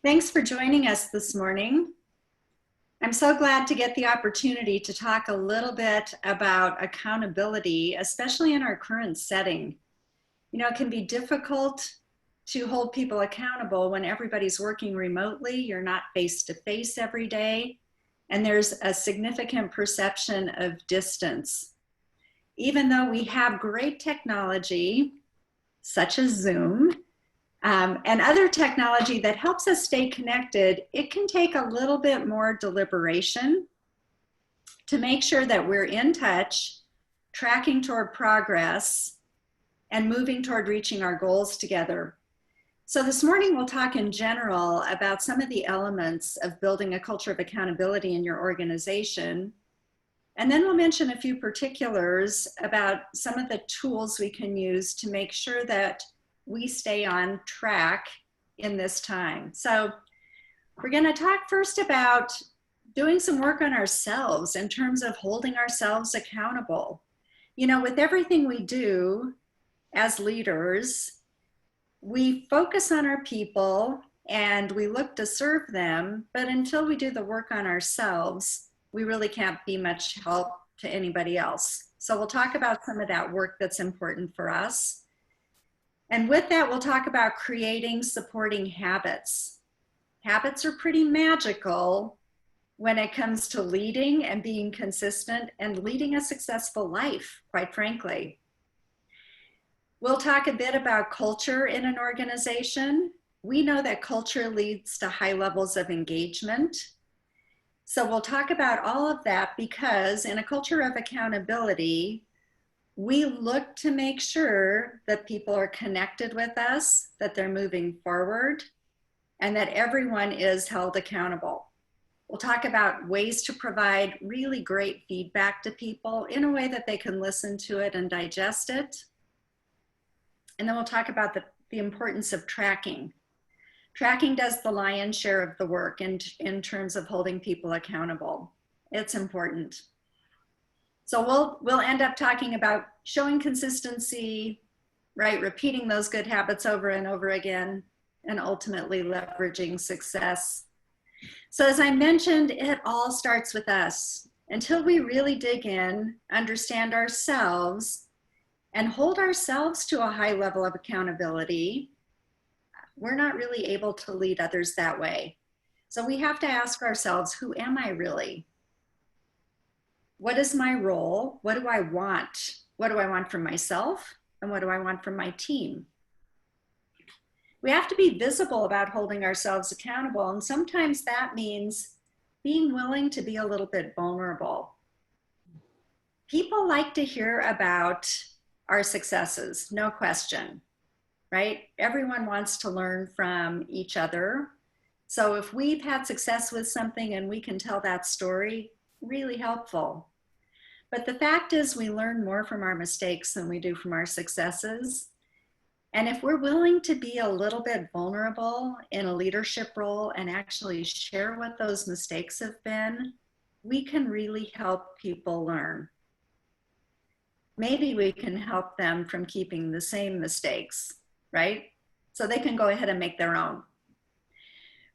Thanks for joining us this morning. I'm so glad to get the opportunity to talk a little bit about accountability, especially in our current setting. You know, it can be difficult to hold people accountable when everybody's working remotely. You're not face to face every day, and there's a significant perception of distance. Even though we have great technology, such as Zoom, and other technology that helps us stay connected, it can take a little bit more deliberation to make sure that we're in touch, tracking toward progress, and moving toward reaching our goals together. So this morning we'll talk in general about some of the elements of building a culture of accountability in your organization. And then we'll mention a few particulars about some of the tools we can use to make sure that we stay on track in this time. So we're going to talk first about doing some work on ourselves in terms of holding ourselves accountable. You know, with everything we do as leaders, we focus on our people and we look to serve them, but until we do the work on ourselves, we really can't be much help to anybody else. So we'll talk about some of that work that's important for us. And with that, we'll talk about creating supporting habits. Habits are pretty magical when it comes to leading and being consistent and leading a successful life, quite frankly. We'll talk a bit about culture in an organization. We know that culture leads to high levels of engagement. So we'll talk about all of that because in a culture of accountability, we look to make sure that people are connected with us, that they're moving forward, and that everyone is held accountable. We'll talk about ways to provide really great feedback to people in a way that they can listen to it and digest it. And then we'll talk about the importance of tracking. Tracking does the lion's share of the work in terms of holding people accountable. It's important. So we'll end up talking about showing consistency, right? Repeating those good habits over and over again, and ultimately leveraging success. So as I mentioned, it all starts with us. Until we really dig in, understand ourselves, and hold ourselves to a high level of accountability, we're not really able to lead others that way. So we have to ask ourselves, who am I really? What is my role? What do I want? What do I want from myself? And what do I want from my team? We have to be visible about holding ourselves accountable. And sometimes that means being willing to be a little bit vulnerable. People like to hear about our successes, no question, right? Everyone wants to learn from each other. So if we've had success with something and we can tell that story, really helpful. But the fact is we learn more from our mistakes than we do from our successes. And if we're willing to be a little bit vulnerable in a leadership role and actually share what those mistakes have been, we can really help people learn. Maybe we can help them from keeping the same mistakes, right? So they can go ahead and make their own.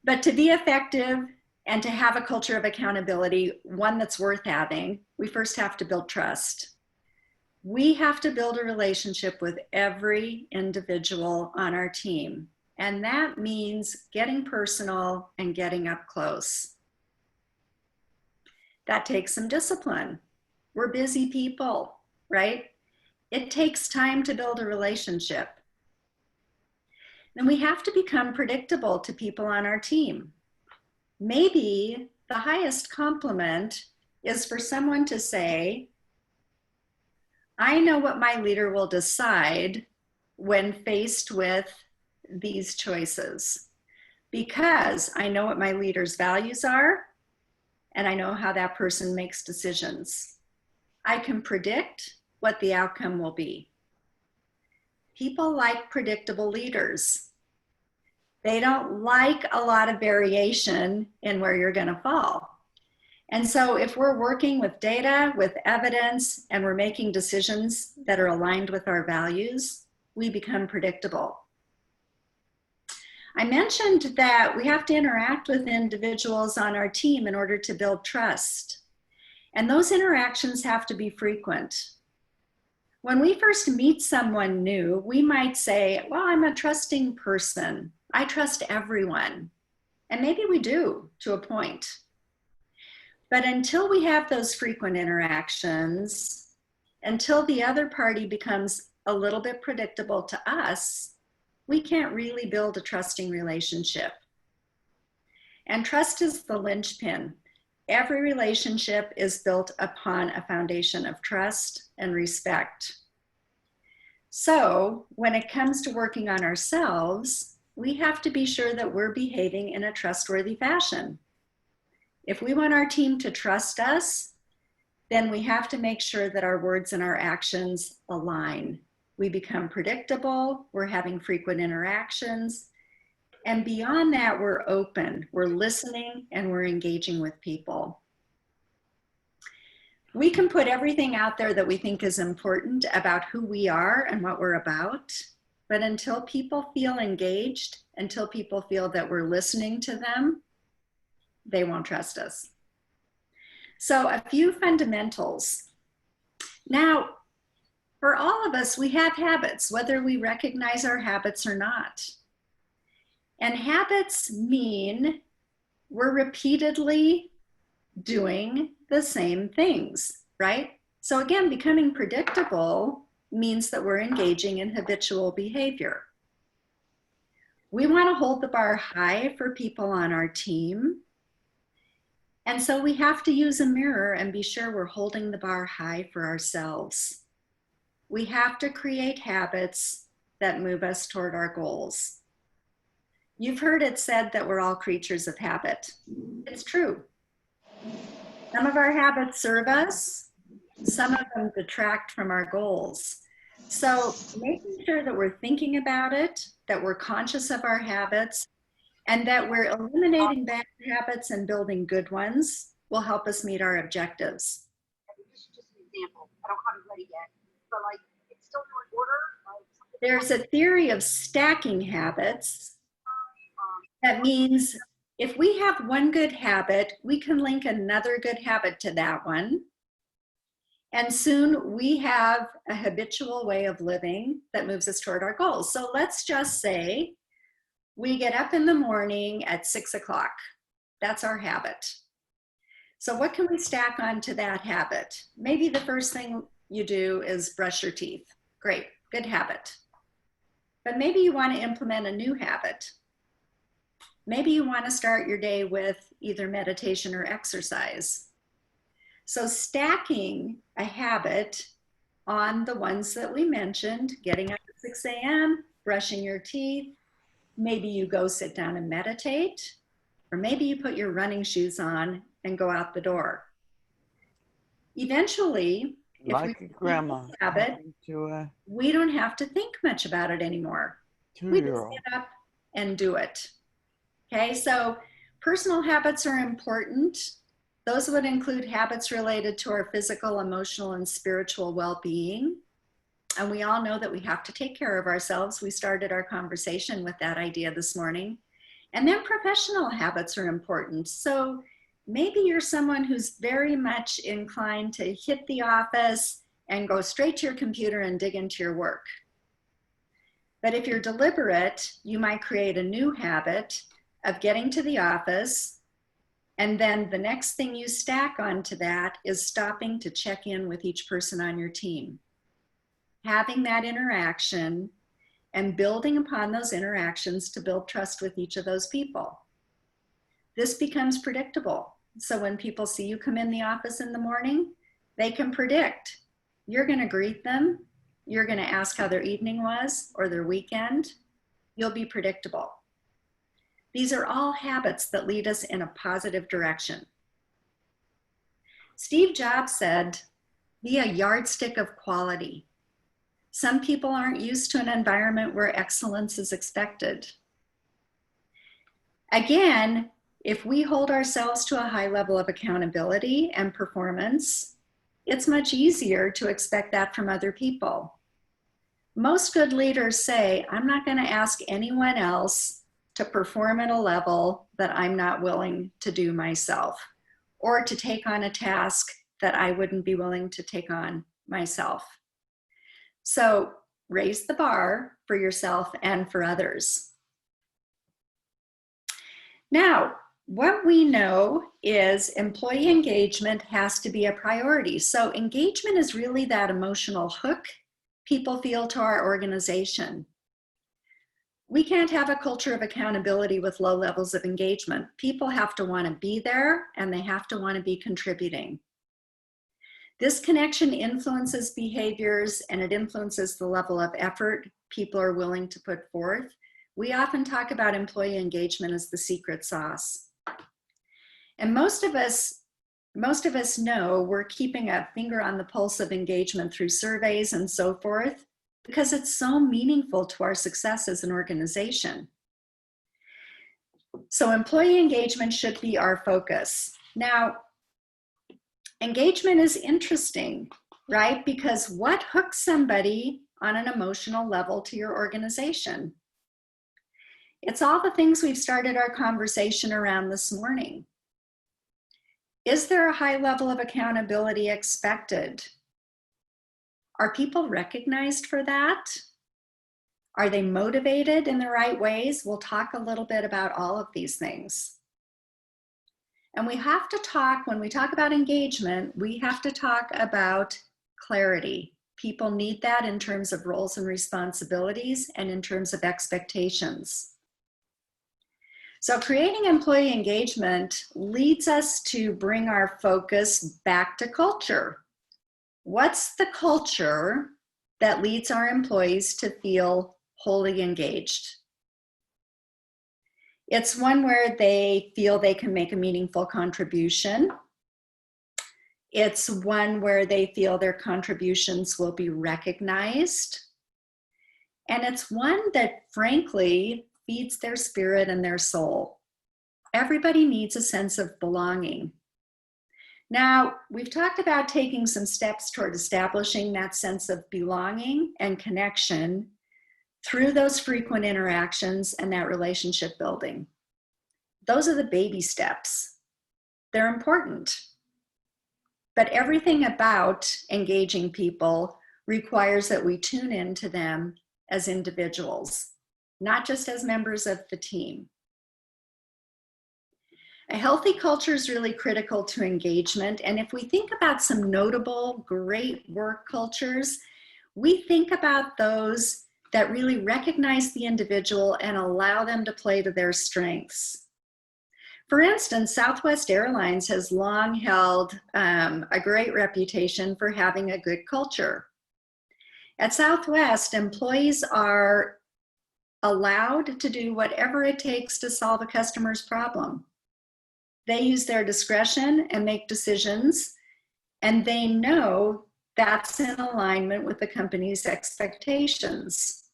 But to be effective and to have a culture of accountability, one that's worth having, we first have to build trust. We have to build a relationship with every individual on our team. And that means getting personal and getting up close. That takes some discipline. We're busy people, right? It takes time to build a relationship. And we have to become predictable to people on our team. Maybe the highest compliment is for someone to say, I know what my leader will decide when faced with these choices, because I know what my leader's values are, and I know how that person makes decisions. I can predict what the outcome will be. People like predictable leaders. They don't like a lot of variation in where you're going to fall. And so if we're working with data, with evidence, and we're making decisions that are aligned with our values, we become predictable. I mentioned that we have to interact with individuals on our team in order to build trust. And those interactions have to be frequent. When we first meet someone new, we might say, well, I'm a trusting person. I trust everyone. And maybe we do to a point. But until we have those frequent interactions, until the other party becomes a little bit predictable to us, we can't really build a trusting relationship. And trust is the linchpin. Every relationship is built upon a foundation of trust and respect. So when it comes to working on ourselves, we have to be sure that we're behaving in a trustworthy fashion. If we want our team to trust us, then we have to make sure that our words and our actions align. We become predictable, we're having frequent interactions, and beyond that, we're open, we're listening, and we're engaging with people. We can put everything out there that we think is important about who we are and what we're about, but until people feel engaged, until people feel that we're listening to them, they won't trust us. So a few fundamentals. Now, for all of us, we have habits, whether we recognize our habits or not. And habits mean we're repeatedly doing the same things, right? So again, becoming predictable means that we're engaging in habitual behavior. We want to hold the bar high for people on our team. And so we have to use a mirror and be sure we're holding the bar high for ourselves. We have to create habits that move us toward our goals. You've heard it said that we're all creatures of habit. It's true. Some of our habits serve us, some of them detract from our goals. So making sure that we're thinking about it, that we're conscious of our habits, and that we're eliminating bad habits and building good ones will help us meet our objectives. This is just an example. I don't have it ready yet, but like it's still in order. There's a theory of stacking habits. That means if we have one good habit, we can link another good habit to that one. And soon we have a habitual way of living that moves us toward our goals. So let's just say we get up in the morning at 6 o'clock. That's our habit. So what can we stack onto that habit? Maybe the first thing you do is brush your teeth. Great, good habit. But maybe you want to implement a new habit. Maybe you want to start your day with either meditation or exercise. So stacking a habit on the ones that we mentioned, getting up at 6 a.m., brushing your teeth, maybe you go sit down and meditate, or maybe you put your running shoes on and go out the door. Eventually, like if we grandma habit, we don't have to think much about it anymore. We just get up and do it. Okay, so personal habits are important. Those would include habits related to our physical, emotional, and spiritual well-being. And we all know that we have to take care of ourselves. We started our conversation with that idea this morning. And then professional habits are important. So maybe you're someone who's very much inclined to hit the office and go straight to your computer and dig into your work. But if you're deliberate, you might create a new habit of getting to the office, and then the next thing you stack onto that is stopping to check in with each person on your team. Having that interaction and building upon those interactions to build trust with each of those people. This becomes predictable. So when people see you come in the office in the morning, they can predict. You're going to greet them. You're going to ask how their evening was or their weekend. You'll be predictable. These are all habits that lead us in a positive direction. Steve Jobs said, be a yardstick of quality. Some people aren't used to an environment where excellence is expected. Again, if we hold ourselves to a high level of accountability and performance, it's much easier to expect that from other people. Most good leaders say, I'm not going to ask anyone else to perform at a level that I'm not willing to do myself, or to take on a task that I wouldn't be willing to take on myself. So raise the bar for yourself and for others. Now, what we know is employee engagement has to be a priority. So engagement is really that emotional hook people feel to our organization. We can't have a culture of accountability with low levels of engagement. People have to want to be there, and they have to want to be contributing. This connection influences behaviors, and it influences the level of effort people are willing to put forth. We often talk about employee engagement as the secret sauce. And most of us know we're keeping a finger on the pulse of engagement through surveys and so forth, because it's so meaningful to our success as an organization. So employee engagement should be our focus. Now, engagement is interesting, right? Because what hooks somebody on an emotional level to your organization? It's all the things we've started our conversation around this morning. Is there a high level of accountability expected? Are people recognized for that? Are they motivated in the right ways? We'll talk a little bit about all of these things. And we have to talk, when we talk about engagement, we have to talk about clarity. People need that in terms of roles and responsibilities and in terms of expectations. So creating employee engagement leads us to bring our focus back to culture. What's the culture that leads our employees to feel wholly engaged? It's one where they feel they can make a meaningful contribution. It's one where they feel their contributions will be recognized. And it's one that, frankly, feeds their spirit and their soul. Everybody needs a sense of belonging. Now, we've talked about taking some steps toward establishing that sense of belonging and connection through those frequent interactions and that relationship building. Those are the baby steps. They're important. But everything about engaging people requires that we tune into them as individuals, not just as members of the team. A healthy culture is really critical to engagement. And if we think about some notable great work cultures, we think about those that really recognize the individual and allow them to play to their strengths. For instance, Southwest Airlines has long held a great reputation for having a good culture. At Southwest, employees are allowed to do whatever it takes to solve a customer's problem. They use their discretion and make decisions, and they know that's in alignment with the company's expectations.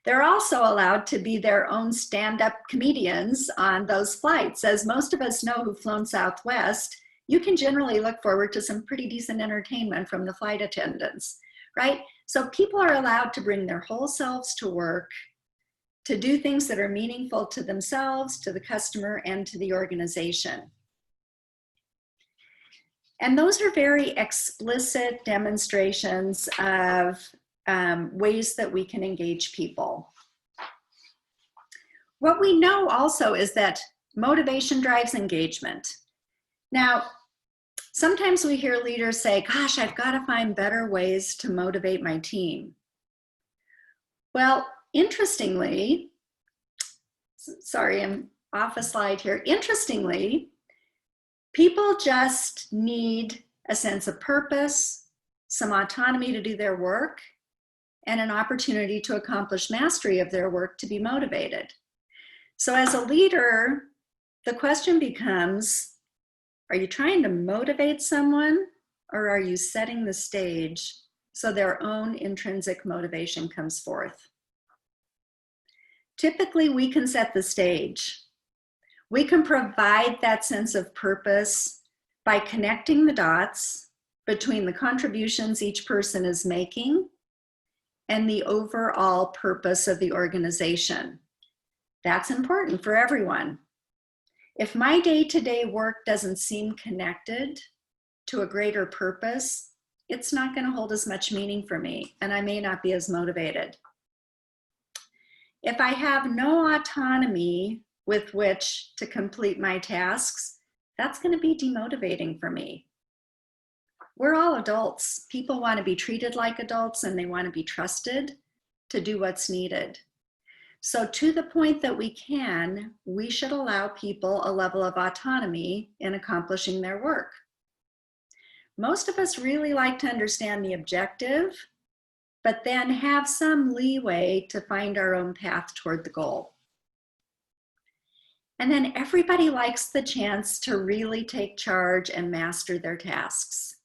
They're also allowed to be their own stand-up comedians on those flights. As most of us know who've flown Southwest, you can generally look forward to some pretty decent entertainment from the flight attendants, right? So people are allowed to bring their whole selves to work, to do things that are meaningful to themselves, to the customer, and to the organization. And those are very explicit demonstrations of ways that we can engage people. What we know also is that motivation drives engagement. Now, sometimes we hear leaders say, gosh, I've got to find better ways to motivate my team. Well, interestingly, sorry, I'm off a slide here. Interestingly, people just need a sense of purpose, some autonomy to do their work, and an opportunity to accomplish mastery of their work to be motivated. So as a leader, the question becomes, are you trying to motivate someone, or are you setting the stage so their own intrinsic motivation comes forth? Typically, we can set the stage. We can provide that sense of purpose by connecting the dots between the contributions each person is making and the overall purpose of the organization. That's important for everyone. If my day-to-day work doesn't seem connected to a greater purpose, it's not going to hold as much meaning for me, and I may not be as motivated. If I have no autonomy with which to complete my tasks, that's going to be demotivating for me. We're all adults. People want to be treated like adults, and they want to be trusted to do what's needed. So to the point that we can, we should allow people a level of autonomy in accomplishing their work. Most of us really like to understand the objective, but then have some leeway to find our own path toward the goal. And then everybody likes the chance to really take charge and master their tasks.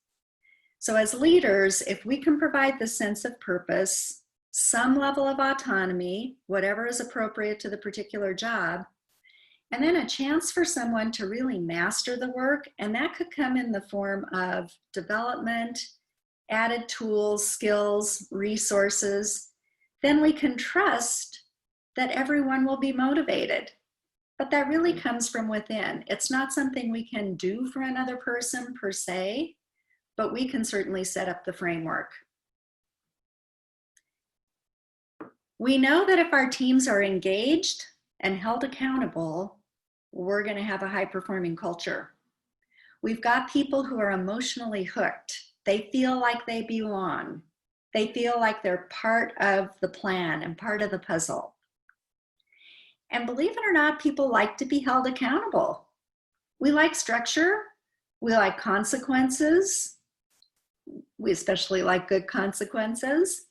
So as leaders, if we can provide the sense of purpose, some level of autonomy, whatever is appropriate to the particular job, and then a chance for someone to really master the work, and that could come in the form of development, added tools, skills, resources, then we can trust that everyone will be motivated. But that really comes from within. It's not something we can do for another person per se, but we can certainly set up the framework. We know that if our teams are engaged and held accountable, we're going to have a high-performing culture. We've got people who are emotionally hooked. They feel like they belong. They feel like they're part of the plan and part of the puzzle. And believe it or not, people like to be held accountable. We like structure. We like consequences. We especially like good consequences.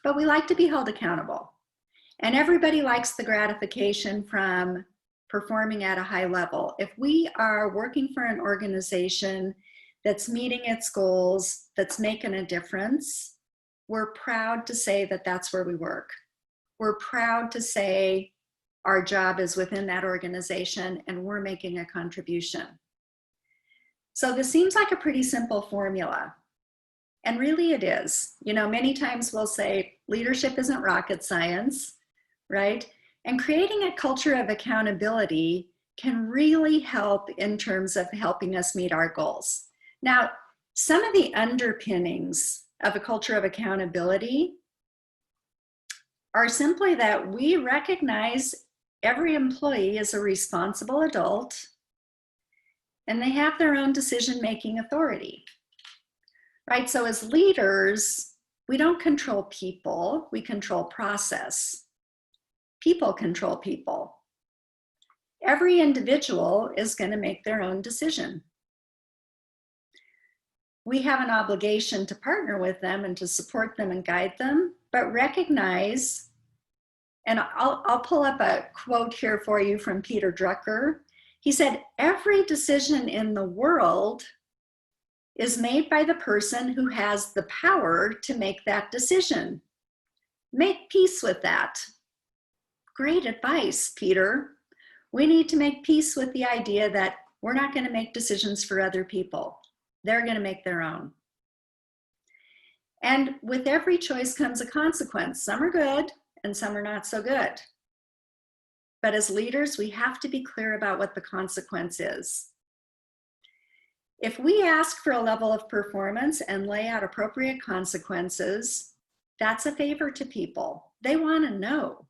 But we like to be held accountable. And everybody likes the gratification from performing at a high level. If we are working for an organization that's meeting its goals, that's making a difference, we're proud to say that that's where we work. We're proud to say our job is within that organization and we're making a contribution. So this seems like a pretty simple formula. And really it is. You know, many times we'll say leadership isn't rocket science, right? And creating a culture of accountability can really help in terms of helping us meet our goals. Now, some of the underpinnings of a culture of accountability are simply that we recognize every employee is a responsible adult and they have their own decision-making authority. Right, so as leaders, we don't control people, we control process. People control people. Every individual is going to make their own decision. We have an obligation to partner with them and to support them and guide them, but recognize, and I'll pull up a quote here for you from Peter Drucker. He said, every decision in the world is made by the person who has the power to make that decision. Make peace with that. Great advice, Peter. We need to make peace with the idea that we're not going to make decisions for other people. They're going to make their own. And with every choice comes a consequence. Some are good and some are not so good. But as leaders, we have to be clear about what the consequence is. If we ask for a level of performance and lay out appropriate consequences, that's a favor to people. They want to know.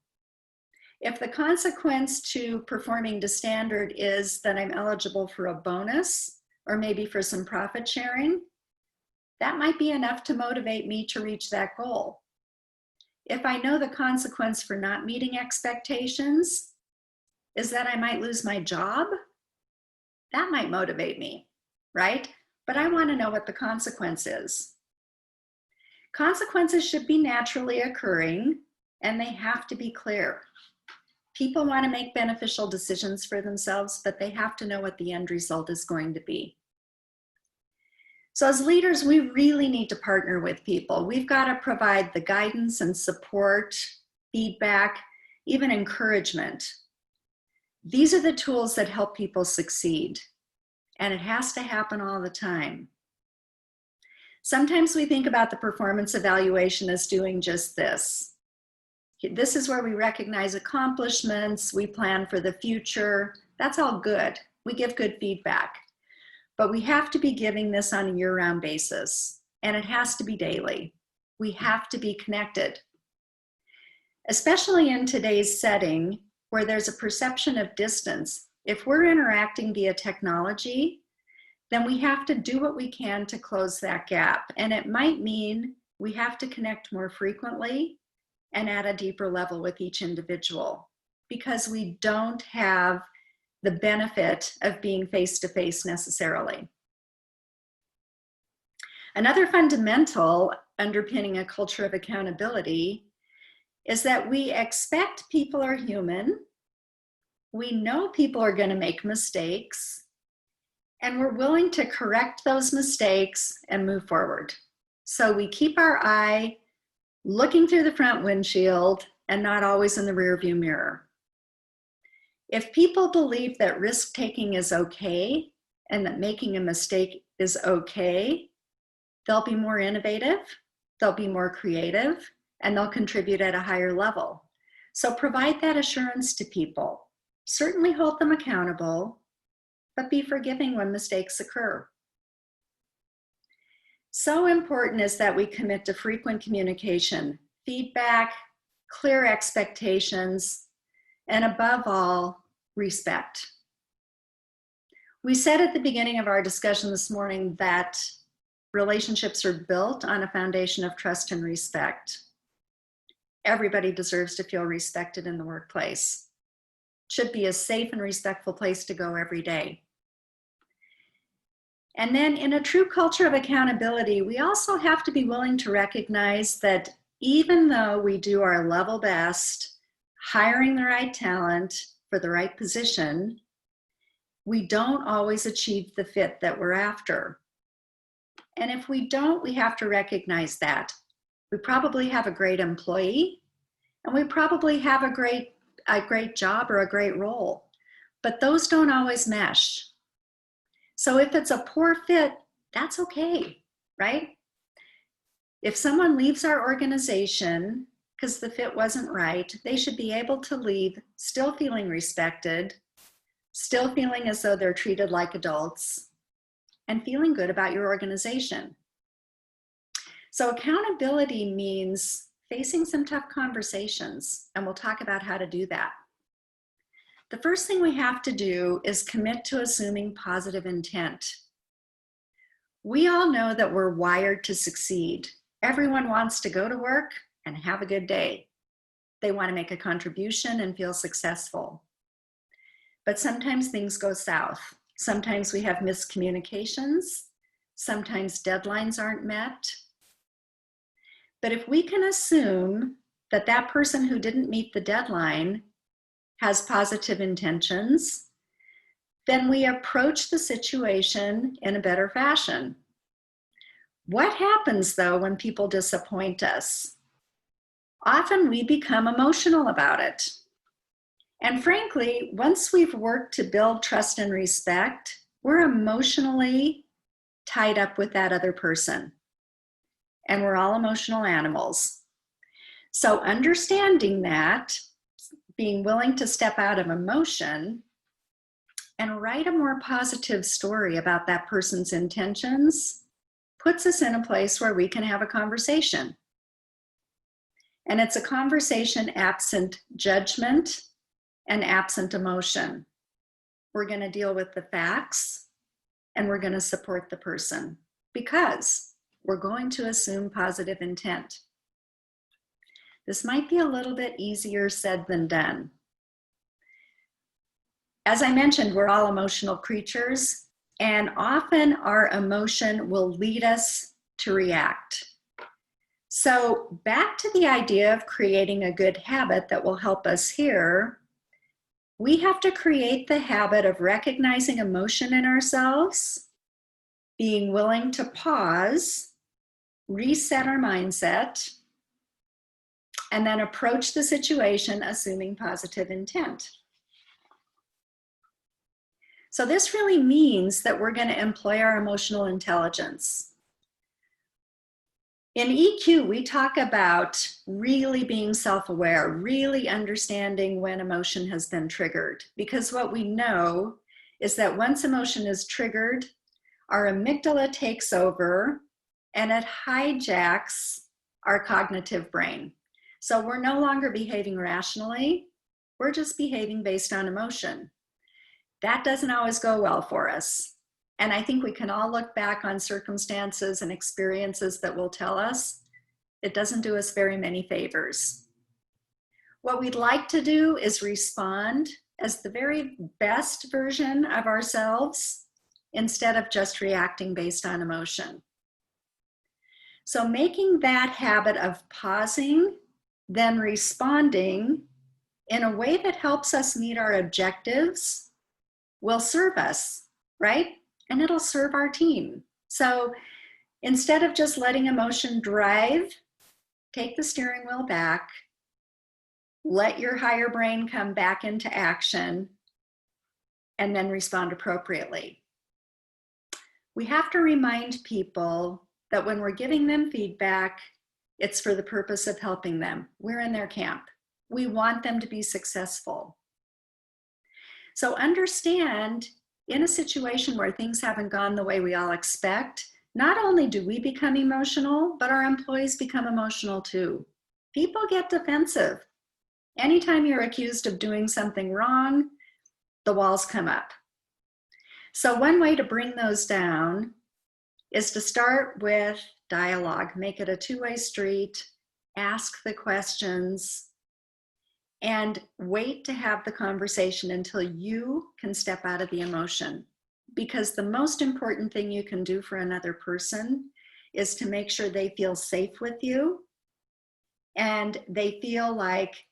If the consequence to performing to standard is that I'm eligible for a bonus or maybe for some profit sharing, that might be enough to motivate me to reach that goal. If I know the consequence for not meeting expectations is that I might lose my job, that might motivate me. Right? But I want to know what the consequence is. Consequences should be naturally occurring and they have to be clear. People want to make beneficial decisions for themselves, but they have to know what the end result is going to be. So as leaders, we really need to partner with people. We've got to provide the guidance and support, feedback, even encouragement. These are the tools that help people succeed. And it has to happen all the time. Sometimes we think about the performance evaluation as doing just this. This is where we recognize accomplishments, we plan for the future. That's all good. We give good feedback. But we have to be giving this on a year-round basis, and it has to be daily. We have to be connected. Especially in today's setting where there's a perception of distance. If we're interacting via technology, then we have to do what we can to close that gap. And it might mean we have to connect more frequently and at a deeper level with each individual, because we don't have the benefit of being face-to-face necessarily. Another fundamental underpinning a culture of accountability is that we expect people are human, we know people are going to make mistakes, and we're willing to correct those mistakes and move forward. So we keep our eye looking through the front windshield and not always in the rearview mirror. If people believe that risk-taking is okay and that making a mistake is okay, they'll be more innovative, they'll be more creative, and they'll contribute at a higher level. So provide that assurance to people. Certainly hold them accountable, but be forgiving when mistakes occur. So important is that we commit to frequent communication, feedback, clear expectations, and above all, respect. We said at the beginning of our discussion this morning that relationships are built on a foundation of trust and respect. Everybody deserves to feel respected in the workplace. It should be a safe and respectful place to go every day. And then in a true culture of accountability, we also have to be willing to recognize that even though we do our level best, hiring the right talent for the right position, we don't always achieve the fit that we're after. And if we don't, we have to recognize that. We probably have a great employee, and we probably have a great job or a great role, but those don't always mesh. So if it's a poor fit, that's okay, right? If someone leaves our organization because the fit wasn't right, they should be able to leave still feeling respected, still feeling as though they're treated like adults, and feeling good about your organization. So accountability means facing some tough conversations, and we'll talk about how to do that. The first thing we have to do is commit to assuming positive intent. We all know that we're wired to succeed. Everyone wants to go to work and have a good day. They want to make a contribution and feel successful. But sometimes things go south. Sometimes we have miscommunications. Sometimes deadlines aren't met. But if we can assume that that person who didn't meet the deadline has positive intentions, then we approach the situation in a better fashion. What happens though when people disappoint us? Often we become emotional about it. And frankly, once we've worked to build trust and respect, we're emotionally tied up with that other person. And we're all emotional animals. So understanding that, being willing to step out of emotion and write a more positive story about that person's intentions puts us in a place where we can have a conversation. And it's a conversation absent judgment and absent emotion. We're going to deal with the facts and we're going to support the person because we're going to assume positive intent. This might be a little bit easier said than done. As I mentioned, we're all emotional creatures, and often our emotion will lead us to react. So back to the idea of creating a good habit that will help us here, we have to create the habit of recognizing emotion in ourselves, being willing to pause, reset our mindset, and then approach the situation assuming positive intent. So this really means that we're going to employ our emotional intelligence. In EQ, we talk about really being self-aware, really understanding when emotion has been triggered. Because what we know is that once emotion is triggered, our amygdala takes over and it hijacks our cognitive brain. So we're no longer behaving rationally, we're just behaving based on emotion. That doesn't always go well for us. And I think we can all look back on circumstances and experiences that will tell us it doesn't do us very many favors. What we'd like to do is respond as the very best version of ourselves instead of just reacting based on emotion. So making that habit of pausing, then responding in a way that helps us meet our objectives will serve us, right? And it'll serve our team. So instead of just letting emotion drive, take the steering wheel back, let your higher brain come back into action, and then respond appropriately. We have to remind people that when we're giving them feedback, it's for the purpose of helping them. We're in their camp. We want them to be successful. So understand, in a situation where things haven't gone the way we all expect, not only do we become emotional, but our employees become emotional too. People get defensive. Anytime you're accused of doing something wrong, the walls come up. So one way to bring those down is to start with dialogue. Make it a two-way street, ask the questions, and wait to have the conversation until you can step out of the emotion. Because the most important thing you can do for another person is to make sure they feel safe with you and they feel like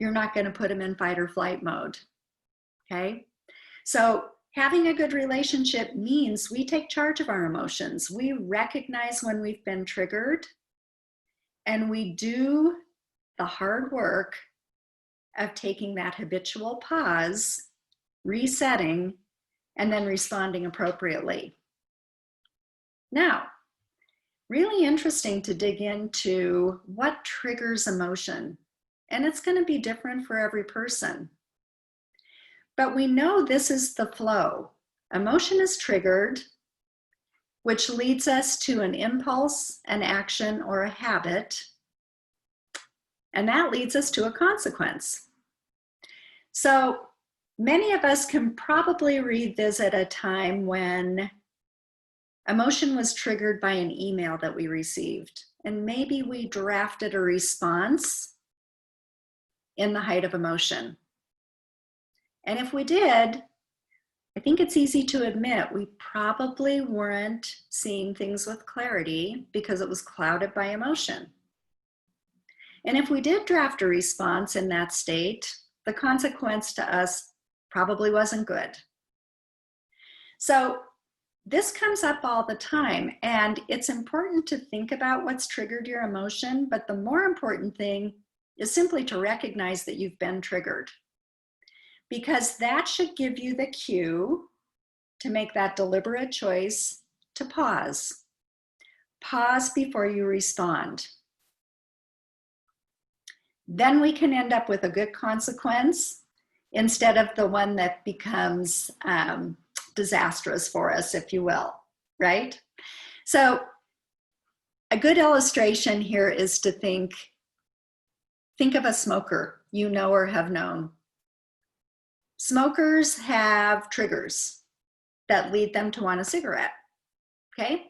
you're not going to put them in fight or flight mode. Okay? So having a good relationship means we take charge of our emotions. We recognize when we've been triggered, and we do the hard work of taking that habitual pause, resetting, and then responding appropriately. Now, really interesting to dig into what triggers emotion, and it's going to be different for every person. But we know this is the flow. Emotion is triggered, which leads us to an impulse, an action, or a habit, and that leads us to a consequence. So many of us can probably revisit a time when emotion was triggered by an email that we received, and maybe we drafted a response in the height of emotion. And if we did, I think it's easy to admit we probably weren't seeing things with clarity because it was clouded by emotion. And if we did draft a response in that state, the consequence to us probably wasn't good. So this comes up all the time, and it's important to think about what's triggered your emotion, but the more important thing is simply to recognize that you've been triggered, because that should give you the cue to make that deliberate choice to pause. Pause before you respond. Then we can end up with a good consequence instead of the one that becomes disastrous for us, if you will, right? So a good illustration here is to think of a smoker you know or have known. Smokers have triggers that lead them to want a cigarette, okay?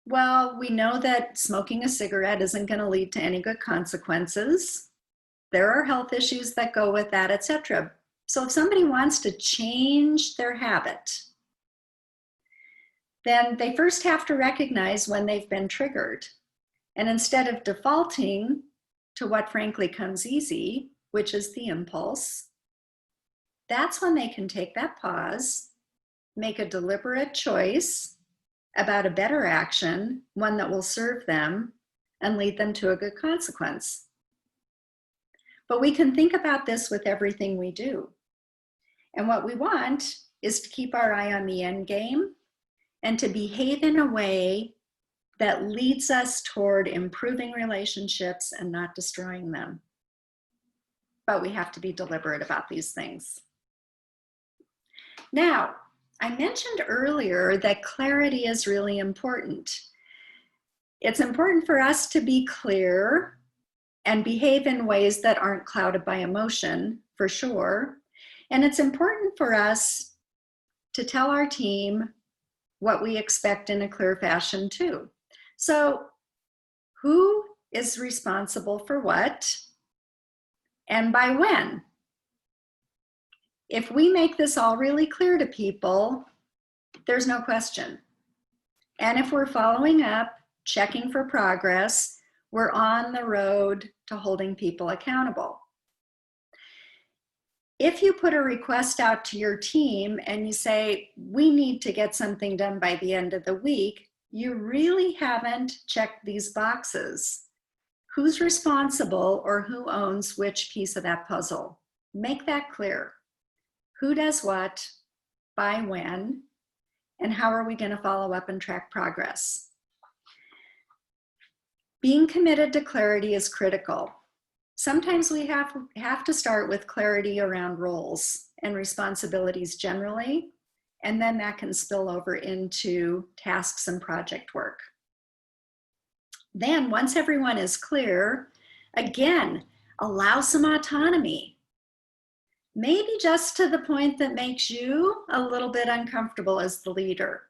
Well, we know that smoking a cigarette isn't going to lead to any good consequences. There are health issues that go with that, etc. So if somebody wants to change their habit, then they first have to recognize when they've been triggered. And instead of defaulting to what frankly comes easy, which is the impulse, that's when they can take that pause, make a deliberate choice about a better action, one that will serve them and lead them to a good consequence. But we can think about this with everything we do. And what we want is to keep our eye on the end game and to behave in a way that leads us toward improving relationships and not destroying them. But we have to be deliberate about these things. Now, I mentioned earlier that clarity is really important. It's important for us to be clear and behave in ways that aren't clouded by emotion, for sure. And it's important for us to tell our team what we expect in a clear fashion too. So, who is responsible for what and by when? If we make this all really clear to people, there's no question. And if we're following up, checking for progress, we're on the road to holding people accountable. If you put a request out to your team and you say, we need to get something done by the end of the week, you really haven't checked these boxes. Who's responsible or who owns which piece of that puzzle? Make that clear. Who does what, by when, and how are we going to follow up and track progress? Being committed to clarity is critical. Sometimes we have to start with clarity around roles and responsibilities generally, and then that can spill over into tasks and project work. Then, once everyone is clear, again, allow some autonomy. Maybe just to the point that makes you a little bit uncomfortable as the leader.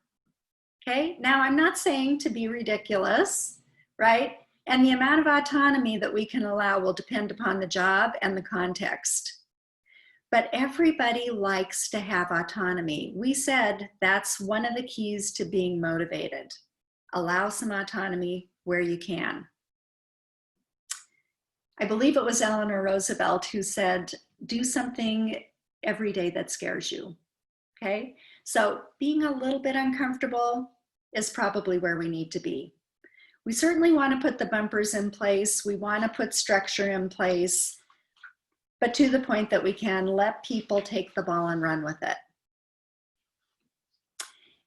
Okay, now I'm not saying to be ridiculous, right? And the amount of autonomy that we can allow will depend upon the job and the context. But everybody likes to have autonomy. We said that's one of the keys to being motivated. Allow some autonomy where you can. I believe it was Eleanor Roosevelt who said, do something every day that scares you, okay? So being a little bit uncomfortable is probably where we need to be. We certainly want to put the bumpers in place. We want to put structure in place, but to the point that we can let people take the ball and run with it.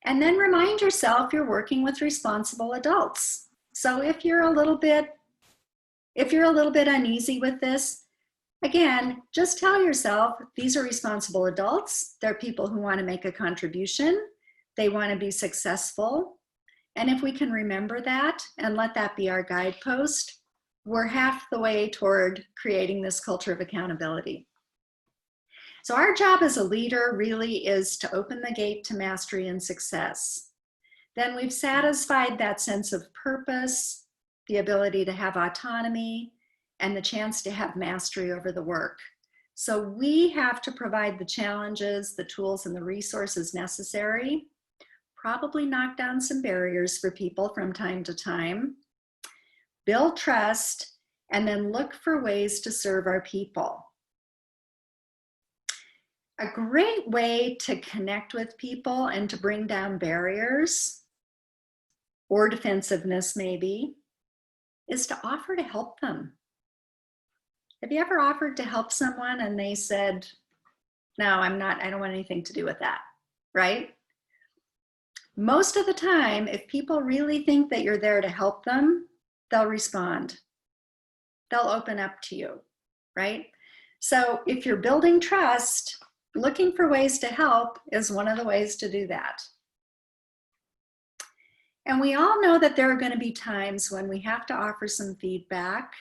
And then remind yourself you're working with responsible adults. So if you're a little bit uneasy with this, again, just tell yourself these are responsible adults. They're people who want to make a contribution. They want to be successful. And if we can remember that and let that be our guidepost, we're half the way toward creating this culture of accountability. So our job as a leader really is to open the gate to mastery and success. Then we've satisfied that sense of purpose, the ability to have autonomy, and the chance to have mastery over the work. So we have to provide the challenges, the tools, and the resources necessary, probably knock down some barriers for people from time to time, build trust, and then look for ways to serve our people. A great way to connect with people and to bring down barriers, or defensiveness maybe, is to offer to help them. Have you ever offered to help someone and they said, no, I don't want anything to do with that, right? Most of the time, if people really think that you're there to help them, they'll respond. They'll open up to you, right? So if you're building trust, looking for ways to help is one of the ways to do that. And we all know that there are going to be times when we have to offer some feedback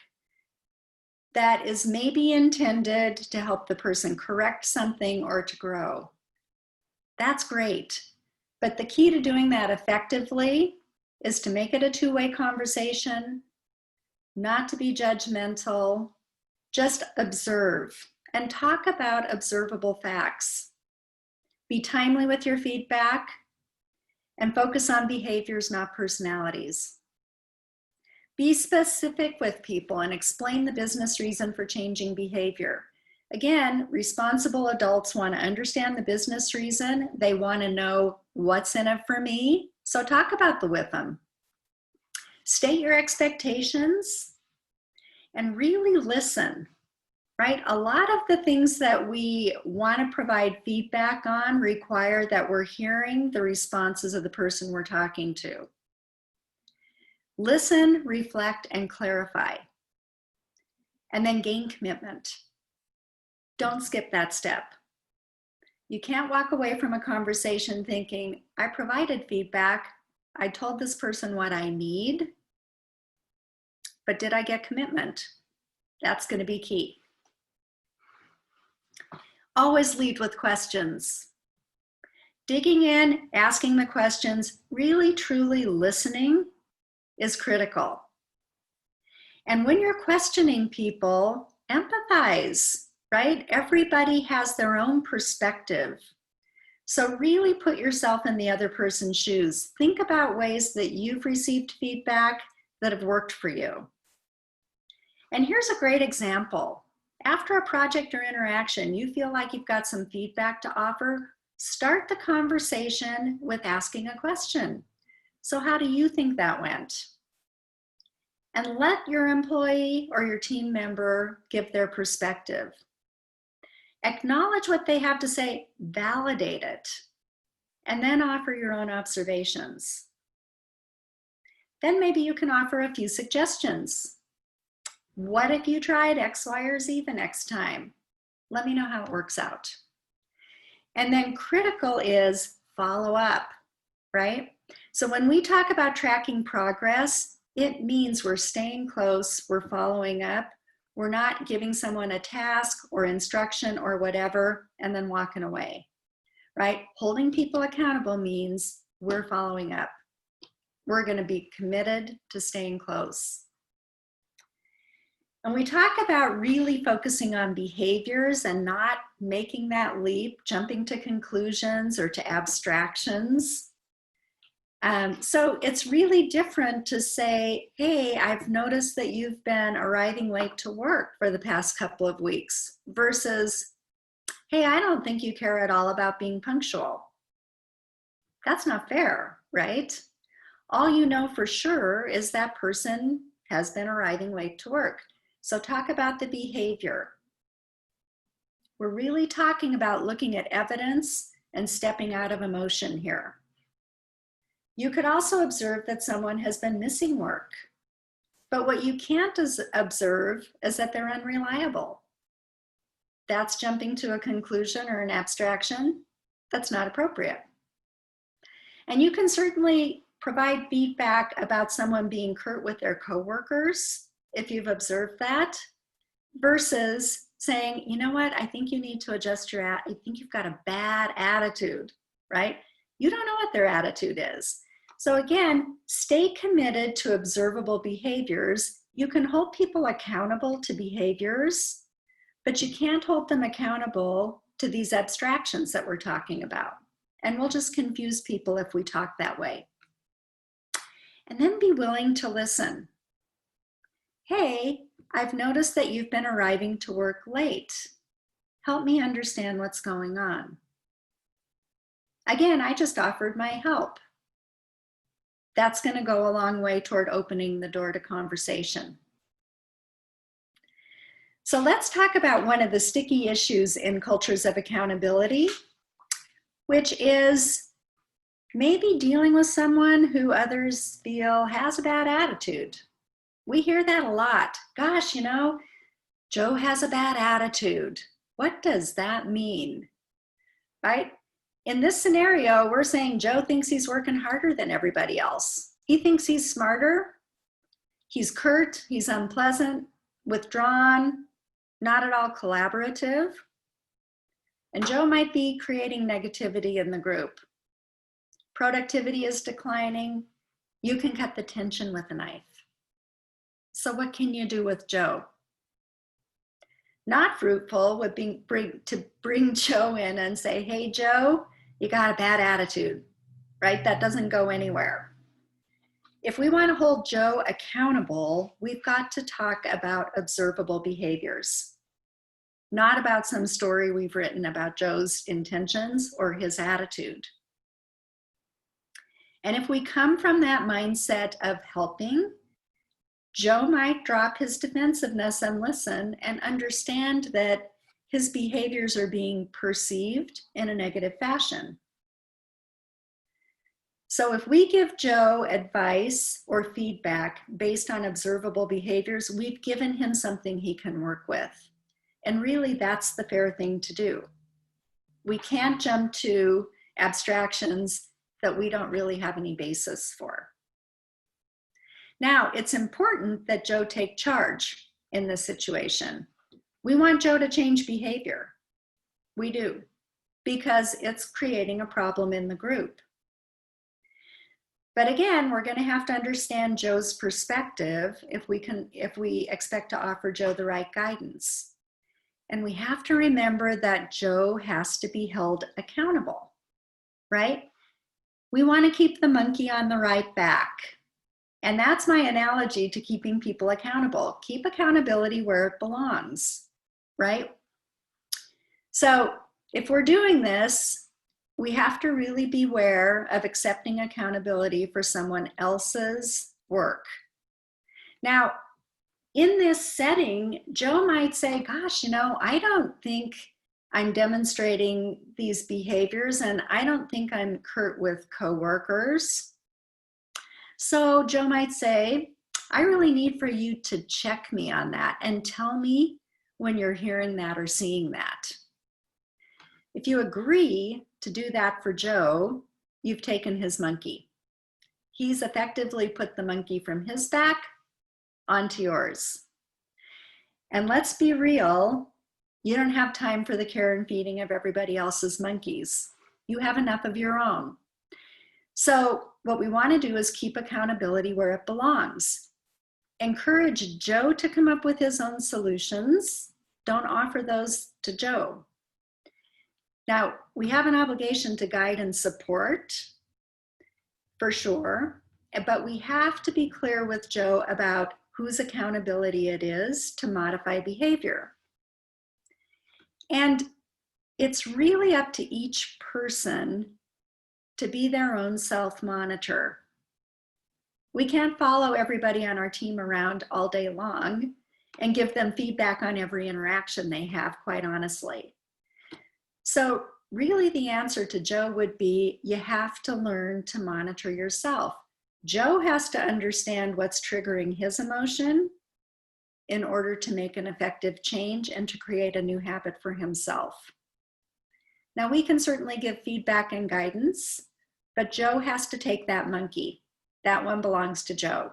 that is maybe intended to help the person correct something or to grow. That's great. But the key to doing that effectively is to make it a two-way conversation, not to be judgmental, just observe and talk about observable facts. Be timely with your feedback and focus on behaviors, not personalities. Be specific with people and explain the business reason for changing behavior. Again, responsible adults want to understand the business reason. They want to know what's in it for me. So talk about with them. State your expectations and really listen, right? A lot of the things that we want to provide feedback on require that we're hearing the responses of the person we're talking to. Listen, reflect, and clarify. And then gain commitment. Don't skip that step. You can't walk away from a conversation thinking, I provided feedback, I told this person what I need, but did I get commitment? That's going to be key. Always lead with questions. Digging in, asking the questions, really truly listening is critical. And when you're questioning people, empathize, right? Everybody has their own perspective. So really put yourself in the other person's shoes. Think about ways that you've received feedback that have worked for you. And here's a great example. After a project or interaction, you feel like you've got some feedback to offer, start the conversation with asking a question. So how do you think that went? And let your employee or your team member give their perspective. Acknowledge what they have to say, validate it, and then offer your own observations. Then maybe you can offer a few suggestions. What if you tried X, Y, or Z the next time? Let me know how it works out. And then critical is follow up, right? So when we talk about tracking progress, it means we're staying close, we're following up, we're not giving someone a task or instruction or whatever and then walking away, right? Holding people accountable means we're following up. We're going to be committed to staying close. And we talk about really focusing on behaviors and not making that leap, jumping to conclusions or to abstractions. So it's really different to say, hey, I've noticed that you've been arriving late to work for the past couple of weeks, versus, hey, I don't think you care at all about being punctual. That's not fair, right? All you know for sure is that person has been arriving late to work. So talk about the behavior. We're really talking about looking at evidence and stepping out of emotion here. You could also observe that someone has been missing work, but what you can't observe is that they're unreliable. That's jumping to a conclusion or an abstraction. That's not appropriate. And you can certainly provide feedback about someone being curt with their coworkers if you've observed that, versus saying, you know what, I think you need to adjust I think you've got a bad attitude, right? You don't know what their attitude is. So again, stay committed to observable behaviors. You can hold people accountable to behaviors, but you can't hold them accountable to these abstractions that we're talking about. And we'll just confuse people if we talk that way. And then be willing to listen. Hey, I've noticed that you've been arriving to work late. Help me understand what's going on. Again, I just offered my help. That's going to go a long way toward opening the door to conversation. So let's talk about one of the sticky issues in cultures of accountability, which is maybe dealing with someone who others feel has a bad attitude. We hear that a lot. Gosh, you know, Joe has a bad attitude. What does that mean? Right? In this scenario, we're saying Joe thinks he's working harder than everybody else. He thinks he's smarter. He's curt, he's unpleasant, withdrawn, not at all collaborative. And Joe might be creating negativity in the group. Productivity is declining. You can cut the tension with a knife. So what can you do with Joe? Not fruitful would be to bring Joe in and say, hey, Joe, you got a bad attitude, right? That doesn't go anywhere. If we want to hold Joe accountable, we've got to talk about observable behaviors, not about some story we've written about Joe's intentions or his attitude. And if we come from that mindset of helping, Joe might drop his defensiveness and listen and understand that his behaviors are being perceived in a negative fashion. So if we give Joe advice or feedback based on observable behaviors, we've given him something he can work with. And really, that's the fair thing to do. We can't jump to abstractions that we don't really have any basis for. Now, it's important that Joe take charge in this situation. We want Joe to change behavior. We do, because it's creating a problem in the group. But again, we're going to have to understand Joe's perspective if we expect to offer Joe the right guidance. And we have to remember that Joe has to be held accountable, right? We want to keep the monkey on the right back. And that's my analogy to keeping people accountable. Keep accountability where it belongs, right? So if we're doing this, we have to really beware of accepting accountability for someone else's work. Now, in this setting, Joe might say, gosh, I don't think I'm demonstrating these behaviors, and I don't think I'm curt with coworkers. So Joe might say, I really need for you to check me on that and tell me when you're hearing that or seeing that. If you agree to do that for Joe, you've taken his monkey. He's effectively put the monkey from his back onto yours. And let's be real, you don't have time for the care and feeding of everybody else's monkeys. You have enough of your own. So what we want to do is keep accountability where it belongs. Encourage Joe to come up with his own solutions. Don't offer those to Joe. Now, we have an obligation to guide and support, for sure, but we have to be clear with Joe about whose accountability it is to modify behavior. And it's really up to each person to be their own self-monitor. We can't follow everybody on our team around all day long and give them feedback on every interaction they have, quite honestly. So really the answer to Joe would be, you have to learn to monitor yourself. Joe has to understand what's triggering his emotion in order to make an effective change and to create a new habit for himself. Now we can certainly give feedback and guidance, but Joe has to take that monkey. That one belongs to Joe.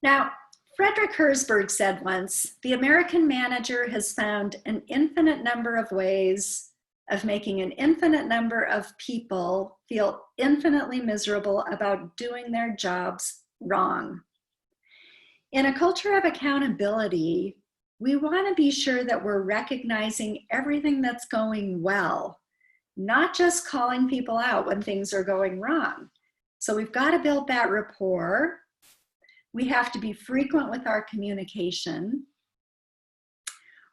Now, Frederick Herzberg said once, the American manager has found an infinite number of ways of making an infinite number of people feel infinitely miserable about doing their jobs wrong. In a culture of accountability, we want to be sure that we're recognizing everything that's going well, not just calling people out when things are going wrong. So we've got to build that rapport. We have to be frequent with our communication.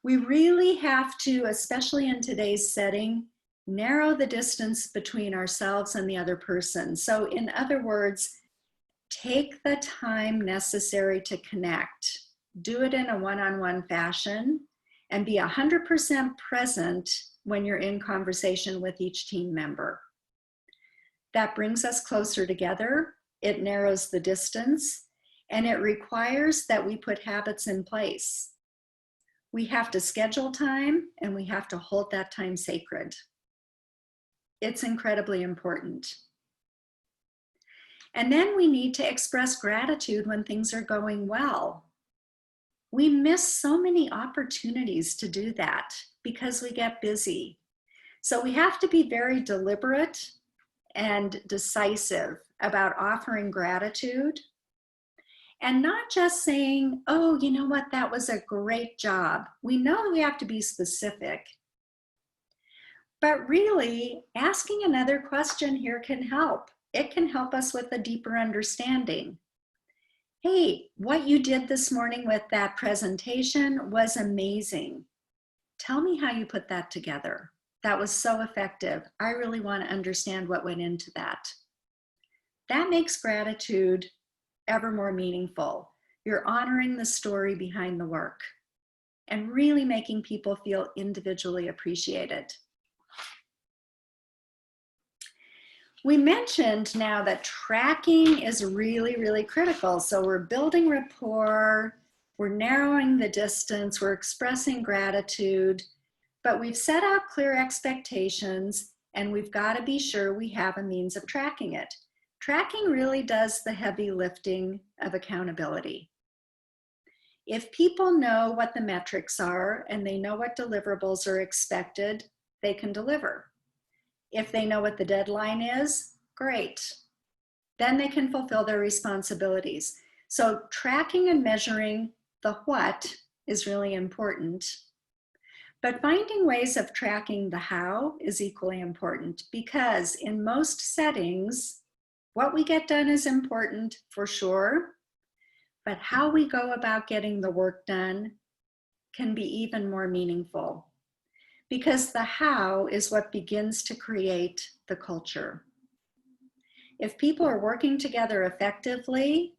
We really have to, especially in today's setting, narrow the distance between ourselves and the other person. So in other words, take the time necessary to connect. Do it in a one-on-one fashion and be 100% present when you're in conversation with each team member. That brings us closer together. It narrows the distance. And it requires that we put habits in place. We have to schedule time and we have to hold that time sacred. It's incredibly important. And then we need to express gratitude when things are going well. We miss so many opportunities to do that because we get busy. So we have to be very deliberate and decisive about offering gratitude. And not just saying, oh, you know what, that was a great job. We know we have to be specific. But really, asking another question here can help. It can help us with a deeper understanding. Hey, what you did this morning with that presentation was amazing. Tell me how you put that together. That was so effective. I really want to understand what went into that. That makes gratitude ever more meaningful. You're honoring the story behind the work and really making people feel individually appreciated. We mentioned now that tracking is really, really critical. So we're building rapport, we're narrowing the distance, we're expressing gratitude, but we've set out clear expectations and we've got to be sure we have a means of tracking it. Tracking really does the heavy lifting of accountability. If people know what the metrics are and they know what deliverables are expected, they can deliver. If they know what the deadline is, great. Then they can fulfill their responsibilities. So tracking and measuring the what is really important. But finding ways of tracking the how is equally important, because in most settings, what we get done is important for sure, but how we go about getting the work done can be even more meaningful, because the how is what begins to create the culture. If people are working together effectively,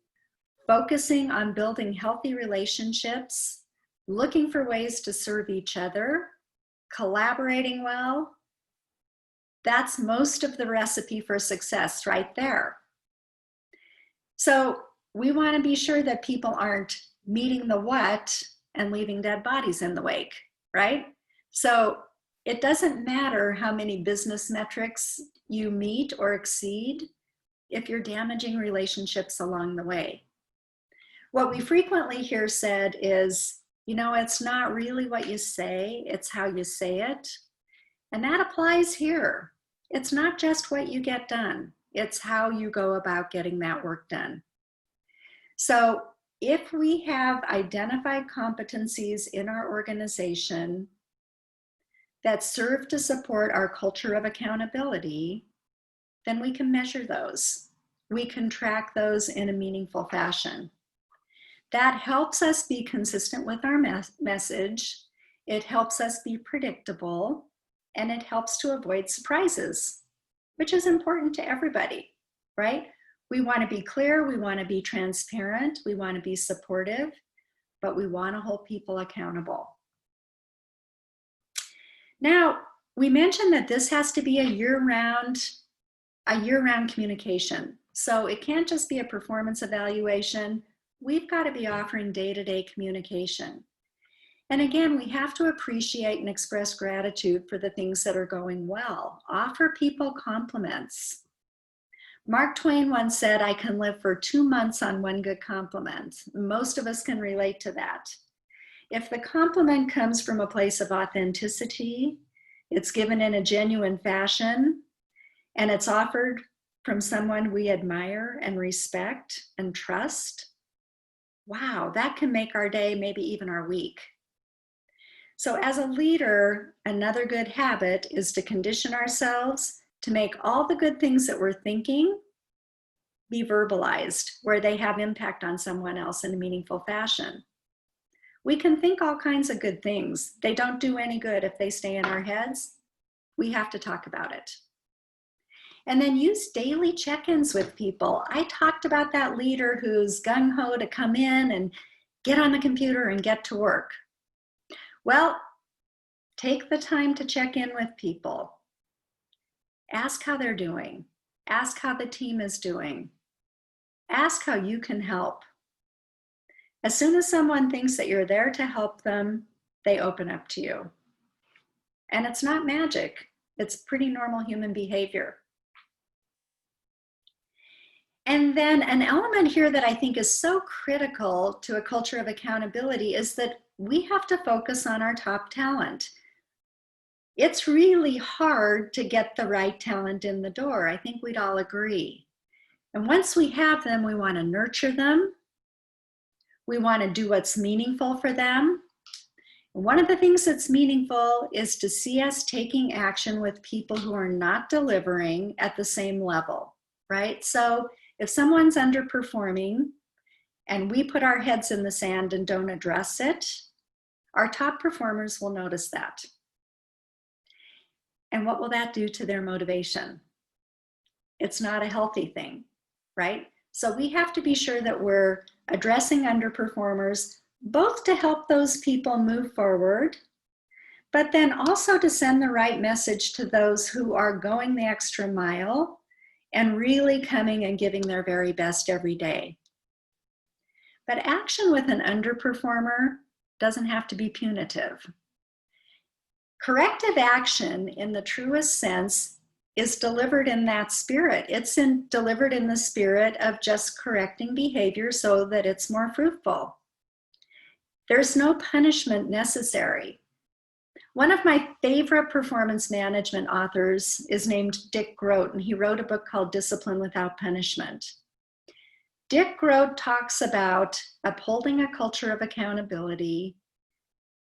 focusing on building healthy relationships, looking for ways to serve each other, collaborating well, that's most of the recipe for success right there. So we want to be sure that people aren't meeting the what and leaving dead bodies in the wake, right? So it doesn't matter how many business metrics you meet or exceed if you're damaging relationships along the way. What we frequently hear said is, you know, it's not really what you say, it's how you say it. And that applies here. It's not just what you get done, it's how you go about getting that work done. So if we have identified competencies in our organization that serve to support our culture of accountability, then we can measure those. We can track those in a meaningful fashion. That helps us be consistent with our message. It helps us be predictable, and it helps to avoid surprises, which is important to everybody, right? We want to be clear, we want to be transparent, we want to be supportive, but we want to hold people accountable. Now, we mentioned that this has to be a year-round communication. So it can't just be a performance evaluation. We've got to be offering day-to-day communication. And again, we have to appreciate and express gratitude for the things that are going well. Offer people compliments. Mark Twain once said, I can live for 2 months on one good compliment. Most of us can relate to that. If the compliment comes from a place of authenticity, it's given in a genuine fashion, and it's offered from someone we admire and respect and trust, wow, that can make our day, maybe even our week. So as a leader, another good habit is to condition ourselves to make all the good things that we're thinking be verbalized, where they have impact on someone else in a meaningful fashion. We can think all kinds of good things. They don't do any good if they stay in our heads. We have to talk about it. And then use daily check-ins with people. I talked about that leader who's gung-ho to come in and get on the computer and get to work. Well, take the time to check in with people. Ask how they're doing. Ask how the team is doing. Ask how you can help. As soon as someone thinks that you're there to help them, they open up to you. And it's not magic. It's pretty normal human behavior. And then an element here that I think is so critical to a culture of accountability is that we have to focus on our top talent. It's really hard to get the right talent in the door. I think we'd all agree. And once we have them, we want to nurture them. We want to do what's meaningful for them. And one of the things that's meaningful is to see us taking action with people who are not delivering at the same level, right? So if someone's underperforming and we put our heads in the sand and don't address it, our top performers will notice that. And what will that do to their motivation? It's not a healthy thing, right? So we have to be sure that we're addressing underperformers, both to help those people move forward, but then also to send the right message to those who are going the extra mile and really coming and giving their very best every day. But action with an underperformer doesn't have to be punitive. Corrective action, in the truest sense, is delivered in that spirit. It's delivered in the spirit of just correcting behavior so that it's more fruitful. There's no punishment necessary. One of my favorite performance management authors is named Dick Groat, and he wrote a book called Discipline Without Punishment. Dick Groat talks about upholding a culture of accountability,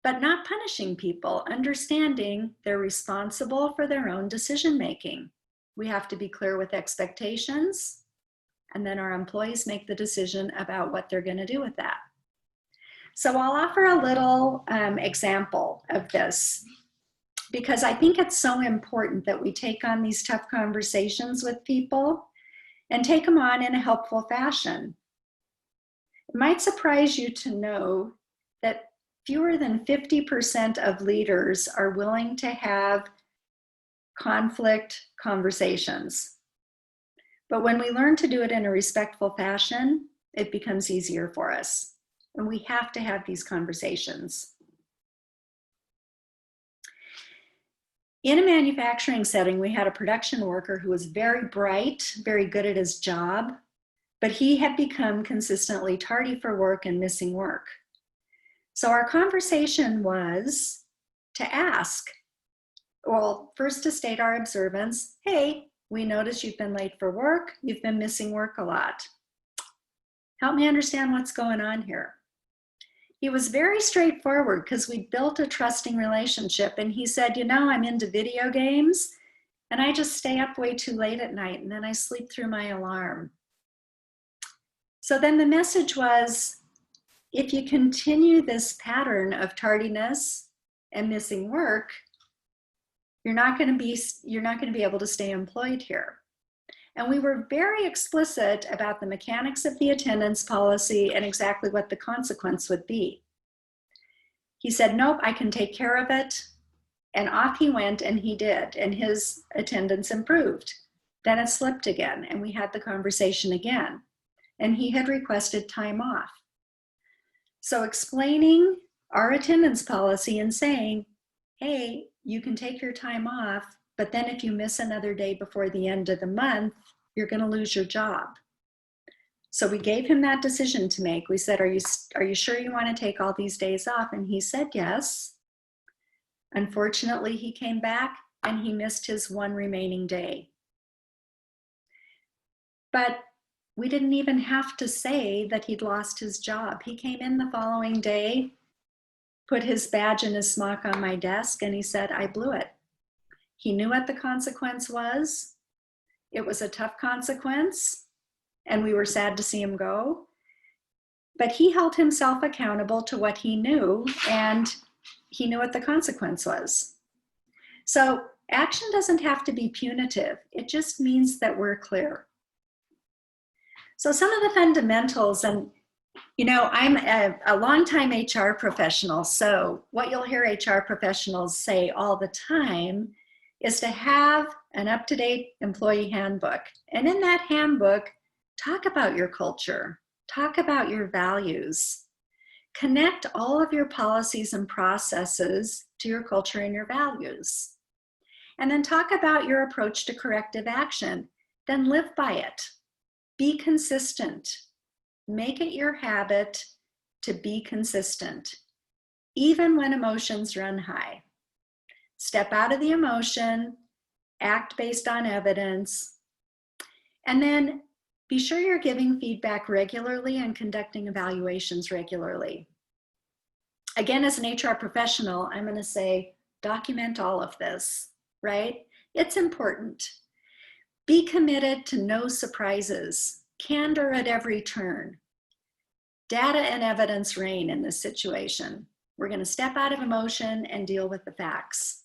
but not punishing people, understanding they're responsible for their own decision-making. We have to be clear with expectations, and then our employees make the decision about what they're going to do with that. So I'll offer a little example of this, because I think it's so important that we take on these tough conversations with people and take them on in a helpful fashion. It might surprise you to know that fewer than 50% of leaders are willing to have conflict conversations. But when we learn to do it in a respectful fashion, it becomes easier for us. And we have to have these conversations. In a manufacturing setting, we had a production worker who was very bright, very good at his job, but he had become consistently tardy for work and missing work. So our conversation was to ask, well, first to state our observance, hey, we notice you've been late for work, you've been missing work a lot. Help me understand what's going on here. He was very straightforward because we built a trusting relationship, and he said, you know, I'm into video games and I just stay up way too late at night and then I sleep through my alarm. So then the message was, if you continue this pattern of tardiness and missing work, you're not going to be able to stay employed here. And we were very explicit about the mechanics of the attendance policy and exactly what the consequence would be. He said, nope, I can take care of it. And off he went, and he did, and his attendance improved. Then it slipped again, and we had the conversation again. And he had requested time off. So explaining our attendance policy and saying, hey, you can take your time off, but then if you miss another day before the end of the month, you're going to lose your job. So we gave him that decision to make. We said, are you sure you want to take all these days off? And he said yes. Unfortunately, he came back and he missed his one remaining day. But we didn't even have to say that he'd lost his job. He came in the following day, put his badge and his smock on my desk, and he said, I blew it. He knew what the consequence was. It was a tough consequence, and we were sad to see him go. But he held himself accountable to what he knew, and he knew what the consequence was. So action doesn't have to be punitive. It just means that we're clear. So some of the fundamentals, and you know, I'm a longtime HR professional, so what you'll hear HR professionals say all the time is to have an up-to-date employee handbook. And in that handbook, talk about your culture, talk about your values, connect all of your policies and processes to your culture and your values. And then talk about your approach to corrective action, then live by it. Be consistent. Make it your habit to be consistent, even when emotions run high. Step out of the emotion, act based on evidence, and then be sure you're giving feedback regularly and conducting evaluations regularly. Again, as an HR professional, I'm going to say, document all of this, right? It's important. Be committed to no surprises, candor at every turn. Data and evidence reign in this situation. We're going to step out of emotion and deal with the facts.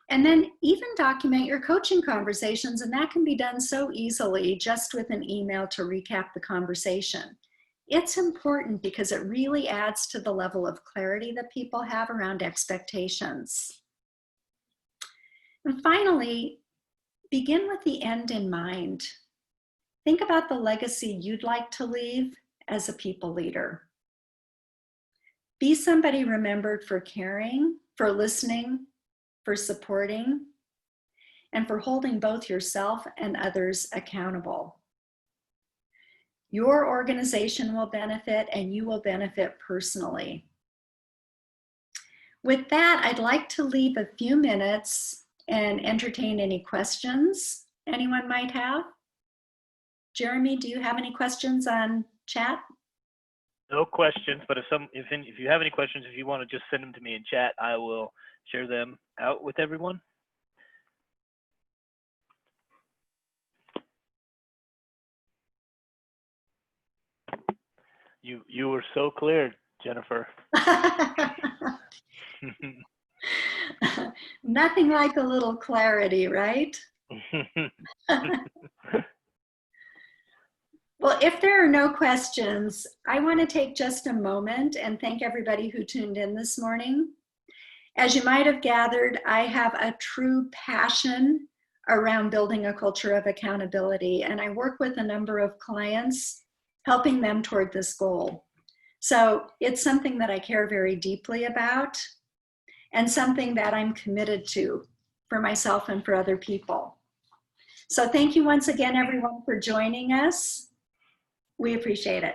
And then even document your coaching conversations, and that can be done so easily just with an email to recap the conversation. It's important because it really adds to the level of clarity that people have around expectations. And finally, begin with the end in mind. Think about the legacy you'd like to leave as a people leader. Be somebody remembered for caring, for listening, for supporting, and for holding both yourself and others accountable. Your organization will benefit, and you will benefit personally. With that, I'd like to leave a few minutes and entertain any questions anyone might have. Jeremy, do you have any questions on chat? No questions, but if you have any questions, if you want to just send them to me in chat, I will share them out with everyone. You were so clear, Jennifer. Nothing like a little clarity, right? Well, if there are no questions, I want to take just a moment and thank everybody who tuned in this morning. As you might have gathered, I have a true passion around building a culture of accountability, and I work with a number of clients helping them toward this goal. So it's something that I care very deeply about and something that I'm committed to for myself and for other people. So thank you once again, everyone, for joining us. We appreciate it.